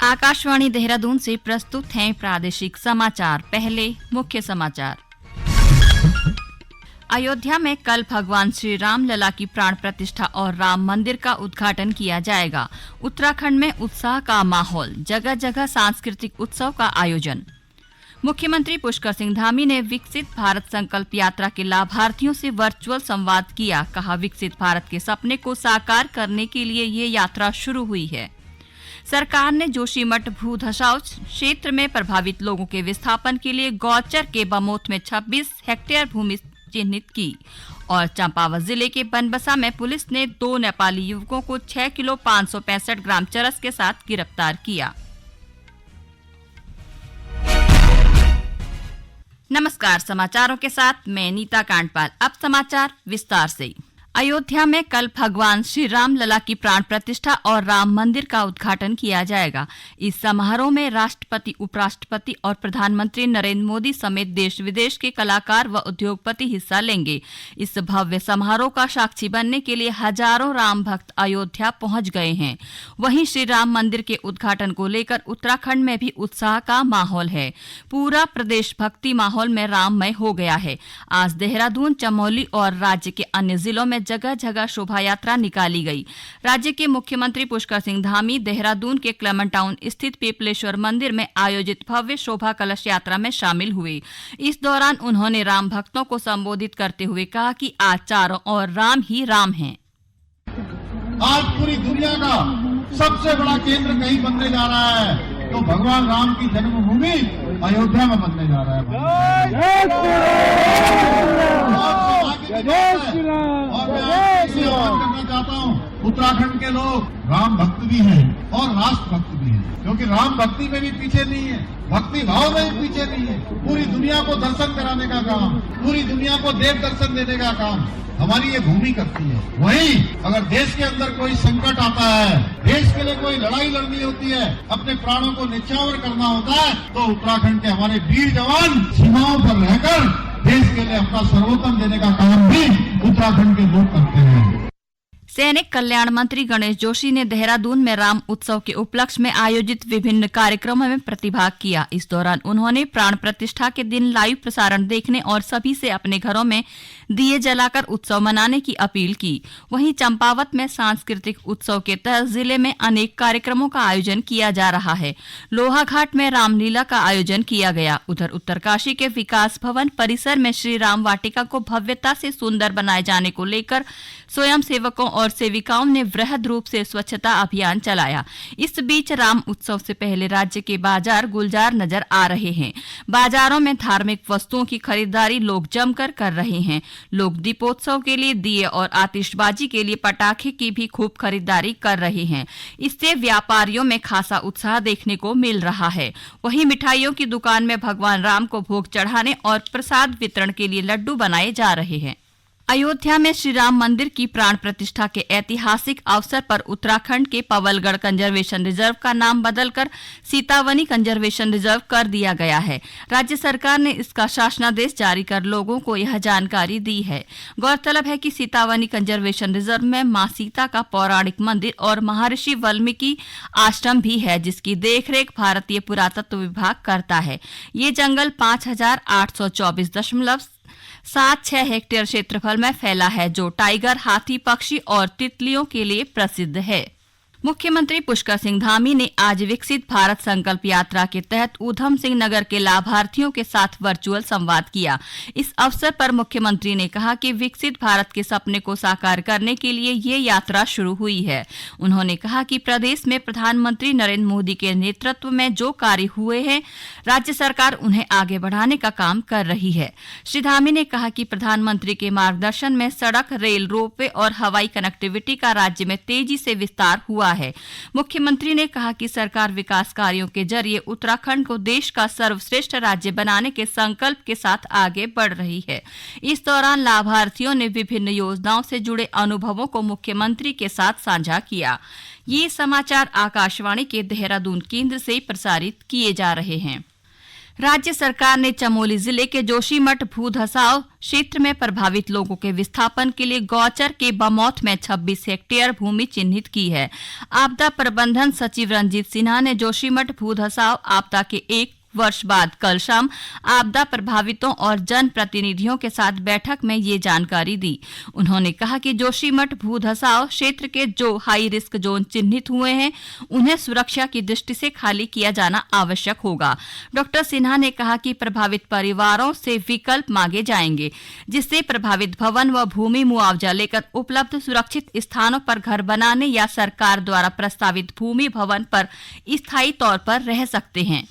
आकाशवाणी देहरादून से प्रस्तुत हैं प्रादेशिक समाचार। पहले मुख्य समाचार। अयोध्या में कल भगवान श्री राम लला की प्राण प्रतिष्ठा और राम मंदिर का उद्घाटन किया जाएगा। उत्तराखंड में उत्साह का माहौल, जगह जगह सांस्कृतिक उत्सव का आयोजन। मुख्यमंत्री पुष्कर सिंह धामी ने विकसित भारत संकल्प यात्रा के लाभार्थियों से वर्चुअल संवाद किया। कहा, विकसित भारत के सपने को साकार करने के लिए ये यात्रा शुरू हुई है। सरकार ने जोशीमठ भू धसाव क्षेत्र में प्रभावित लोगों के विस्थापन के लिए गौचर के बमोत में 26 हेक्टेयर भूमि चिन्हित की। और चंपावत जिले के बनबसा में पुलिस ने 2 नेपाली युवकों को 6 किलो 565 ग्राम चरस के साथ गिरफ्तार किया। नमस्कार, समाचारों के साथ मैं नीता कांडपाल। अब समाचार विस्तार से। अयोध्या में कल भगवान श्री राम लला की प्राण प्रतिष्ठा और राम मंदिर का उद्घाटन किया जाएगा। इस समारोह में राष्ट्रपति, उपराष्ट्रपति और प्रधानमंत्री नरेंद्र मोदी समेत देश विदेश के कलाकार व उद्योगपति हिस्सा लेंगे। इस भव्य समारोह का साक्षी बनने के लिए हजारों राम भक्त अयोध्या पहुंच गए हैं। वहीं श्री राम मंदिर के उद्घाटन को लेकर उत्तराखंड में भी उत्साह का माहौल है। पूरा प्रदेश भक्ति माहौल में राममय हो गया है। आज देहरादून, चमोली और राज्य के अन्य जिलों में जगह जगह शोभा यात्रा निकाली गई। राज्य के मुख्यमंत्री पुष्कर सिंह धामी देहरादून के क्लेमन टाउन स्थित पिपलेश्वर मंदिर में आयोजित भव्य शोभा कलश यात्रा में शामिल हुए। इस दौरान उन्होंने राम भक्तों को संबोधित करते हुए कहा कि आज चारों ओर राम ही राम हैं। आज पूरी दुनिया का सबसे बड़ा केंद्र कहीं बनने जा रहा है, तो भगवान राम की जन्मभूमि अयोध्या में बनने जा रहा है। और मैं आपसे आह्वान करना चाहता हूँ, उत्तराखंड के लोग राम भक्त भी हैं और राष्ट्र भक्त भी हैं, क्योंकि राम भक्ति में भी पीछे नहीं है, भक्ति भाव में भी पीछे नहीं है। पूरी दुनिया को दर्शन कराने का काम, पूरी दुनिया को देव दर्शन देने का काम हमारी ये भूमि करती है। वहीं अगर देश के अंदर कोई संकट आता है, देश के लिए कोई लड़ाई लड़नी होती है, अपने प्राणों को न्यौछावर करना होता है, तो उत्तराखंड के हमारे वीर जवान सीमाओं पर रहकर देश के लिए अपना सर्वोत्तम देने का काम भी उत्तराखंड के लोग करते हैं। सैनिक कल्याण मंत्री गणेश जोशी ने देहरादून में राम उत्सव के उपलक्ष्य में आयोजित विभिन्न कार्यक्रमों में प्रतिभाग किया। इस दौरान उन्होंने प्राण प्रतिष्ठा के दिन लाइव प्रसारण देखने और सभी से अपने घरों में दिए जलाकर उत्सव मनाने की अपील की। वहीं चंपावत में सांस्कृतिक उत्सव के तहत जिले में अनेक कार्यक्रमों का आयोजन किया जा रहा है। लोहाघाट में रामलीला का आयोजन किया गया। उधर उत्तरकाशी के विकास भवन परिसर में श्री राम वाटिका को भव्यता से सुंदर बनाए जाने को लेकर स्वयं सेवकों और सेविकाओं ने वृहद रूप से स्वच्छता अभियान चलाया। इस बीच राम उत्सव से पहले राज्य के बाजार गुलजार नजर आ रहे हैं। बाजारों में धार्मिक वस्तुओं की खरीदारी लोग जमकर कर रहे हैं। लोग दीपोत्सव के लिए दिए और आतिशबाजी के लिए पटाखे की भी खूब खरीदारी कर रहे हैं। इससे व्यापारियों में खासा उत्साह देखने को मिल रहा है। वहीं मिठाइयों की दुकान में भगवान राम को भोग चढ़ाने और प्रसाद वितरण के लिए लड्डू बनाए जा रहे हैं। अयोध्या में श्री राम मंदिर की प्राण प्रतिष्ठा के ऐतिहासिक अवसर पर उत्तराखंड के पवलगढ़ कंजर्वेशन रिजर्व का नाम बदलकर सीतावनी कंजर्वेशन रिजर्व कर दिया गया है। राज्य सरकार ने इसका शासनादेश जारी कर लोगों को यह जानकारी दी है। गौरतलब है कि सीतावनी कंजर्वेशन रिजर्व में मां सीता का पौराणिक मंदिर और महर्षि वाल्मीकि आश्रम भी है, जिसकी देखरेख भारतीय पुरातत्व विभाग करता है। ये जंगल 5,824.76 हेक्टेयर क्षेत्रफल में फैला है, जो टाइगर, हाथी, पक्षी और तितलियों के लिए प्रसिद्ध है। मुख्यमंत्री पुष्कर सिंह धामी ने आज विकसित भारत संकल्प यात्रा के तहत ऊधम सिंह नगर के लाभार्थियों के साथ वर्चुअल संवाद किया। इस अवसर पर मुख्यमंत्री ने कहा कि विकसित भारत के सपने को साकार करने के लिए ये यात्रा शुरू हुई है। उन्होंने कहा कि प्रदेश में प्रधानमंत्री नरेंद्र मोदी के नेतृत्व में जो कार्य हुए हैं, राज्य सरकार उन्हें आगे बढ़ाने का काम कर रही है। श्री धामी ने कहा कि प्रधानमंत्री के मार्गदर्शन में सड़क, रेल, रोपवे और हवाई कनेक्टिविटी का राज्य में तेजी से विस्तार हुआ है। मुख्यमंत्री ने कहा कि सरकार विकास कार्यों के जरिए उत्तराखंड को देश का सर्वश्रेष्ठ राज्य बनाने के संकल्प के साथ आगे बढ़ रही है। इस दौरान लाभार्थियों ने विभिन्न योजनाओं से जुड़े अनुभवों को मुख्यमंत्री के साथ साझा किया। ये समाचार आकाशवाणी के देहरादून केंद्र से प्रसारित किए जा रहे हैं। राज्य सरकार ने चमोली जिले के जोशीमठ भू धसाव क्षेत्र में प्रभावित लोगों के विस्थापन के लिए गौचर के बमौत में 26 हेक्टेयर भूमि चिन्हित की है। आपदा प्रबंधन सचिव रंजीत सिन्हा ने जोशीमठ भू धसाव आपदा के 1 वर्ष बाद कल शाम आपदा प्रभावितों और जन प्रतिनिधियों के साथ बैठक में ये जानकारी दी। उन्होंने कहा कि जोशीमठ भू धसाव क्षेत्र के जो हाई रिस्क जोन चिन्हित हुए हैं उन्हें सुरक्षा की दृष्टि से खाली किया जाना आवश्यक होगा। डॉक्टर सिन्हा ने कहा कि प्रभावित परिवारों से विकल्प मांगे जाएंगे जिससे प्रभावित भवन व भूमि मुआवजा लेकर उपलब्ध सुरक्षित स्थानों पर घर बनाने या सरकार द्वारा प्रस्तावित भूमि भवन पर स्थायी तौर पर रह सकते हैं।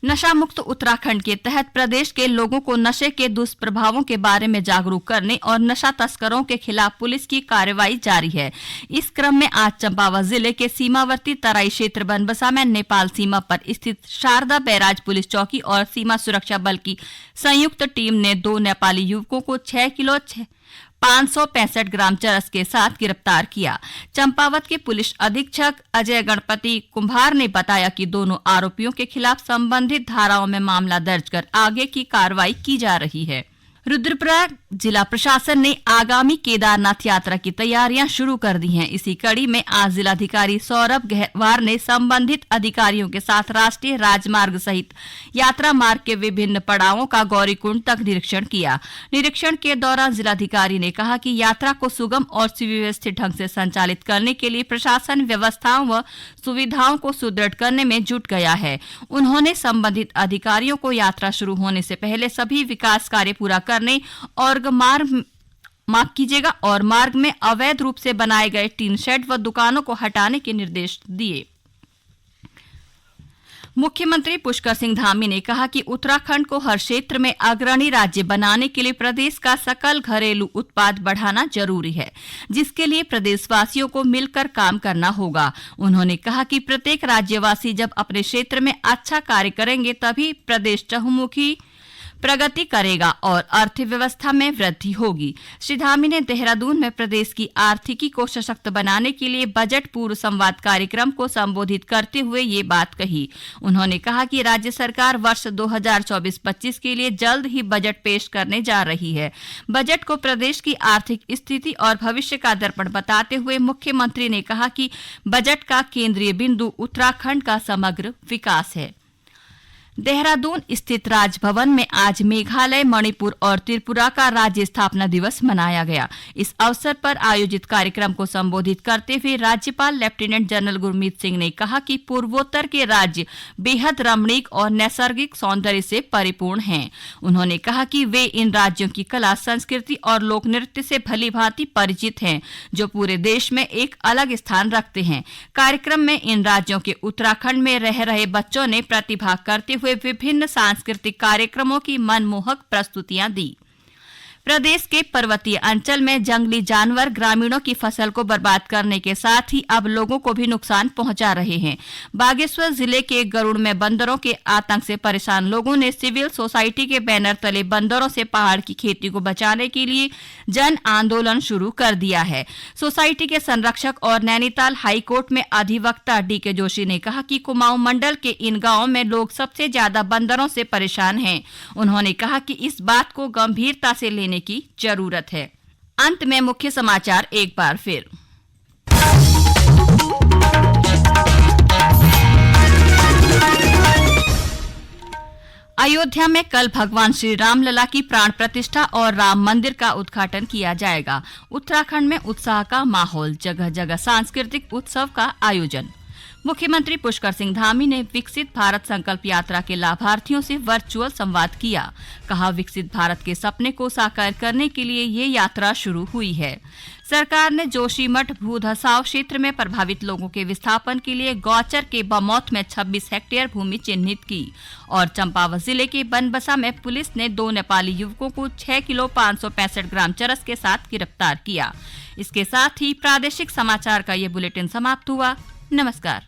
नशा मुक्त उत्तराखंड के तहत प्रदेश के लोगों को नशे के दुष्प्रभावों के बारे में जागरूक करने और नशा तस्करों के खिलाफ पुलिस की कार्रवाई जारी है। इस क्रम में आज चंपावत जिले के सीमावर्ती तराई क्षेत्र बनबसा में नेपाल सीमा पर स्थित शारदा बैराज पुलिस चौकी और सीमा सुरक्षा बल की संयुक्त टीम ने 2 नेपाली युवकों को 6 किलो 565 ग्राम चरस के साथ गिरफ्तार किया। चंपावत के पुलिस अधीक्षक अजय गणपति कुंभार ने बताया कि दोनों आरोपियों के खिलाफ संबंधित धाराओं में मामला दर्ज कर आगे की कार्रवाई की जा रही है। रुद्रप्रयाग जिला प्रशासन ने आगामी केदारनाथ यात्रा की तैयारियां शुरू कर दी हैं। इसी कड़ी में आज जिलाधिकारी सौरभ गहवार ने संबंधित अधिकारियों के साथ राष्ट्रीय राजमार्ग सहित यात्रा मार्ग के विभिन्न पड़ावों का गौरीकुंड तक निरीक्षण किया। निरीक्षण के दौरान जिलाधिकारी ने कहा कि यात्रा को सुगम और सुव्यवस्थित ढंग से संचालित करने के लिए प्रशासन व्यवस्थाओं व सुविधाओं को सुदृढ़ करने में जुट गया है। उन्होंने संबंधित अधिकारियों को यात्रा शुरू होने से पहले सभी विकास कार्य पूरा करने और मार्ग में अवैध रूप से बनाए गए टीन शेड व दुकानों को हटाने के निर्देश दिए। मुख्यमंत्री पुष्कर सिंह धामी ने कहा कि उत्तराखंड को हर क्षेत्र में अग्रणी राज्य बनाने के लिए प्रदेश का सकल घरेलू उत्पाद बढ़ाना जरूरी है, जिसके लिए प्रदेशवासियों को मिलकर काम करना होगा। उन्होंने कहा कि प्रत्येक राज्यवासी जब अपने क्षेत्र में अच्छा कार्य करेंगे तभी प्रदेश चहुमुखी प्रगति करेगा और अर्थव्यवस्था में वृद्धि होगी। श्री धामी ने देहरादून में प्रदेश की आर्थिकी को सशक्त बनाने के लिए बजट पूर्व संवाद कार्यक्रम को संबोधित करते हुए ये बात कही। उन्होंने कहा कि राज्य सरकार वर्ष 2024-25 के लिए जल्द ही बजट पेश करने जा रही है। बजट को प्रदेश की आर्थिक स्थिति और भविष्य का दर्पण बताते हुए मुख्यमंत्री ने कहा कि बजट का केंद्रीय बिंदु उत्तराखंड का समग्र विकास है। देहरादून स्थित राजभवन में आज मेघालय, मणिपुर और त्रिपुरा का राज्य स्थापना दिवस मनाया गया। इस अवसर पर आयोजित कार्यक्रम को संबोधित करते हुए राज्यपाल लेफ्टिनेंट जनरल गुरमीत सिंह ने कहा कि पूर्वोत्तर के राज्य बेहद रमणीक और नैसर्गिक सौंदर्य से परिपूर्ण हैं। उन्होंने कहा कि वे इन राज्यों की कला, संस्कृति और लोक नृत्य से भलीभांति परिचित हैं, जो पूरे देश में एक अलग स्थान रखते हैं। कार्यक्रम में इन राज्यों के उत्तराखंड में रह रहे बच्चों ने प्रतिभाग करते हुए विभिन्न सांस्कृतिक कार्यक्रमों की मनमोहक प्रस्तुतियां दी। प्रदेश के पर्वतीय अंचल में जंगली जानवर ग्रामीणों की फसल को बर्बाद करने के साथ ही अब लोगों को भी नुकसान पहुंचा रहे हैं। बागेश्वर जिले के गरुड़ में बंदरों के आतंक से परेशान लोगों ने सिविल सोसाइटी के बैनर तले बंदरों से पहाड़ की खेती को बचाने के लिए जन आंदोलन शुरू कर दिया है। सोसाइटी के संरक्षक और नैनीताल हाईकोर्ट में अधिवक्ता DK जोशी ने कहा कि कुमाऊं मंडल के इन गांवों में लोग सबसे ज्यादा बंदरों से परेशान हैं। उन्होंने कहा कि इस बात को गंभीरता से लेने की जरूरत है। अंत में मुख्य समाचार एक बार फिर। अयोध्या में कल भगवान श्री राम लला की प्राण प्रतिष्ठा और राम मंदिर का उद्घाटन किया जाएगा। उत्तराखंड में उत्साह का माहौल, जगह जगह सांस्कृतिक उत्सव का आयोजन। मुख्यमंत्री पुष्कर सिंह धामी ने विकसित भारत संकल्प यात्रा के लाभार्थियों से वर्चुअल संवाद किया। कहा, विकसित भारत के सपने को साकार करने के लिए ये यात्रा शुरू हुई है। सरकार ने जोशीमठ भू धसाव क्षेत्र में प्रभावित लोगों के विस्थापन के लिए गौचर के बमौत में 26 हेक्टेयर भूमि चिन्हित की। और चंपावत जिले के बनबसा में पुलिस ने 2 नेपाली युवकों को 6 किलो 565 ग्राम चरस के साथ गिरफ्तार किया। इसके साथ ही प्रादेशिक समाचार का ये बुलेटिन समाप्त हुआ। नमस्कार।